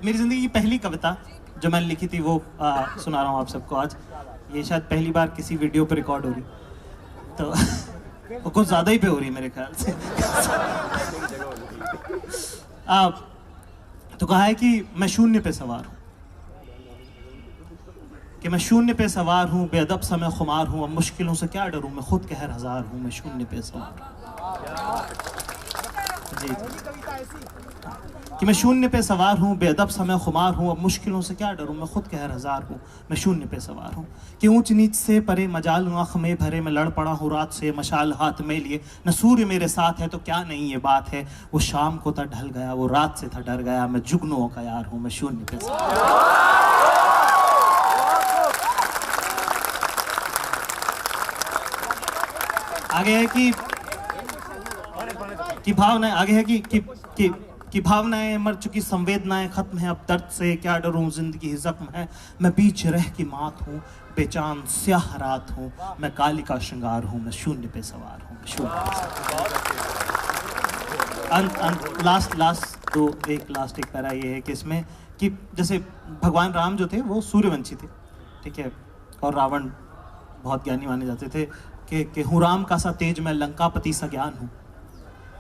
मेरी ज़िंदगी की पहली कविता जो मैंने लिखी थी वो सुना रहा हूँ आप सबको आज। ये शायद पहली बार किसी वीडियो पे रिकॉर्ड हो रही, तो वो कुछ ज़्यादा ही पे हो रही है मेरे ख्याल से। तो कहा है कि मैं शून्य पे सवार हूँ, कि मैं शून्य पे सवार हूँ, बेअदब सा मैं खुमार हूँ, अब मुश्किलों से क्या डरूँ, मैं खुद कहर हजार हूँ, मैं शून्य पे सवार हूँ। जी कि मैं शून्य पे सवार हूँ, बेअदब सा मैं खुमार हूँ, अब मुश्किलों से क्या डरूँ, मैं खुद कहर हजार हूँ, मैं शून्य पे सवार हूँ। कि ऊंच नीच से परे मजाल आँख में भरे, मैं लड़ पड़ा हूँ रात से मशाल हाथ में लिए, न सूर्य मेरे साथ है तो क्या नहीं ये बात है, वो शाम को था ढल गया, वो रात से था डर गया, मैं जुगनुओं का यार हूँ, मैं शून्य पे सवार हूँ। आगे है कि भावनाएं, आगे है कि भावनाएं मर चुकी, संवेदनाएं खत्म है, अब दर्द से क्या डरूं, जिंदगी ही जख्म है, मैं बीच रह की मात हूँ, बेचान स्याह रात हूँ, मैं काली का श्रृंगार हूँ, मैं शून्य पे सवार हूँ, मैं शून्य पे सवार। लास्ट एक पैरा ये है कि इसमें कि जैसे भगवान राम जो थे वो सूर्यवंशी थे, ठीक है, और रावण बहुत ज्ञानी माने जाते थे कि हूँ राम का सा तेज मैं लंकापति सा ज्ञान हूँ,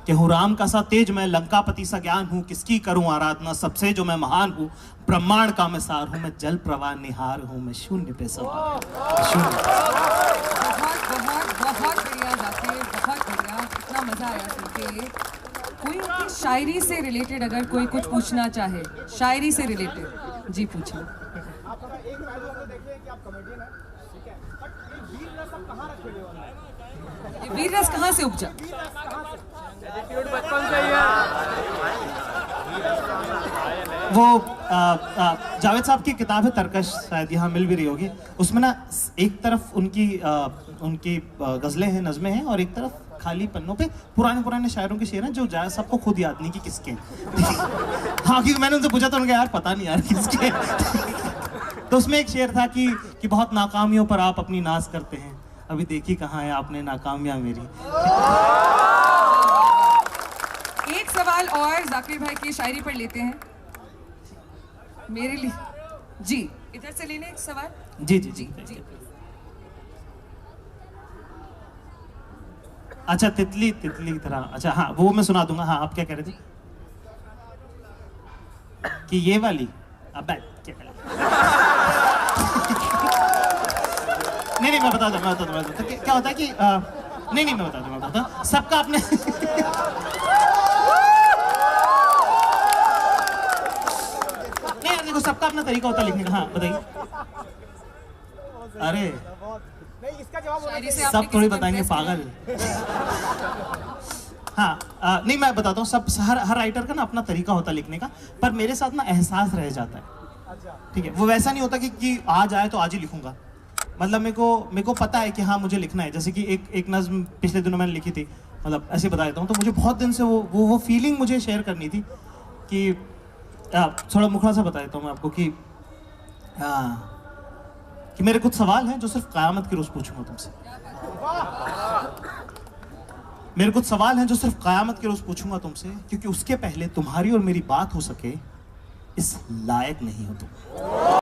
कि हूँ राम का सा तेज मैं लंकापति सा ज्ञान हूँ, किसकी करूँ आराधना सबसे जो मैं महान हूँ, ब्रह्मांड का मैं सार हूँ, मैं जल प्रवाह निहार हूँ, मैं शून्य पे सवार हूँ। बहुत बढ़िया जाकिर, बहुत बढ़िया, इतना मजा आया सुन के। कोई उनकी शायरी से रिलेटेड अगर कोई कुछ पूछना चाहे, शायरी से रिलेटेड, जी पूछिए। ये वीर रस कहाँ से उपजा? वो जावेद साहब की किताब है तरकश, शायद यहाँ मिल भी रही होगी। उसमें ना एक तरफ उनकी गज़लें हैं, नज़में हैं, और एक तरफ खाली पन्नों पे पुराने शायरों के शेर हैं जो जावेद साहब को खुद याद नहीं कि किसके। हाँ, क्योंकि मैंने उनसे पूछा तो उन्होंने कहा यार पता नहीं यार किसके। तो उसमें एक शेर था कि बहुत नाकामियों पर आप अपनी नाज करते हैं, अभी देखी कहाँ है आपने नाकामियां मेरी। एक सवाल और जाकिर भाई की शायरी पर लेते हैं मेरे लिए। जी इधर से लेने एक सवाल। जी। अच्छा, तितली की तरह, अच्छा हाँ वो मैं सुना दूंगा। हाँ आप क्या कह रहे थे? कि ये वाली अब क्या नहीं मैं बता दूँ क्या होता है कि नहीं मैं बता दूँ सबका अपने नहीं देखो सबका अपना तरीका होता है लिखने का। हाँ बताइए। अरे सब थोड़ी बताएंगे पागल। हाँ नहीं मैं बताता हूँ, सब हर राइटर का ना अपना तरीका होता है लिखने का, पर मेरे साथ ना एहसास रह जाता है, ठीक है। वो वैसा नहीं होता कि आज आए तो आज ही लिखूंगा, मतलब मेरे को पता है कि हाँ मुझे लिखना है। जैसे कि एक नज़्म पिछले दिनों मैंने लिखी थी, मतलब ऐसे बता देता हूँ, तो मुझे बहुत दिन से वो फीलिंग मुझे शेयर करनी थी कि थोड़ा मुखड़ा सा बता देता हूँ मैं आपको कि मेरे कुछ सवाल हैं जो सिर्फ क़यामत के रोज़ पूछूंगा तुमसे। मेरे कुछ सवाल हैं जो सिर्फ क़यामत के रोज़ पूछूंगा तुमसे, क्योंकि उसके पहले तुम्हारी और मेरी बात हो सके इस लायक नहीं हो तुम।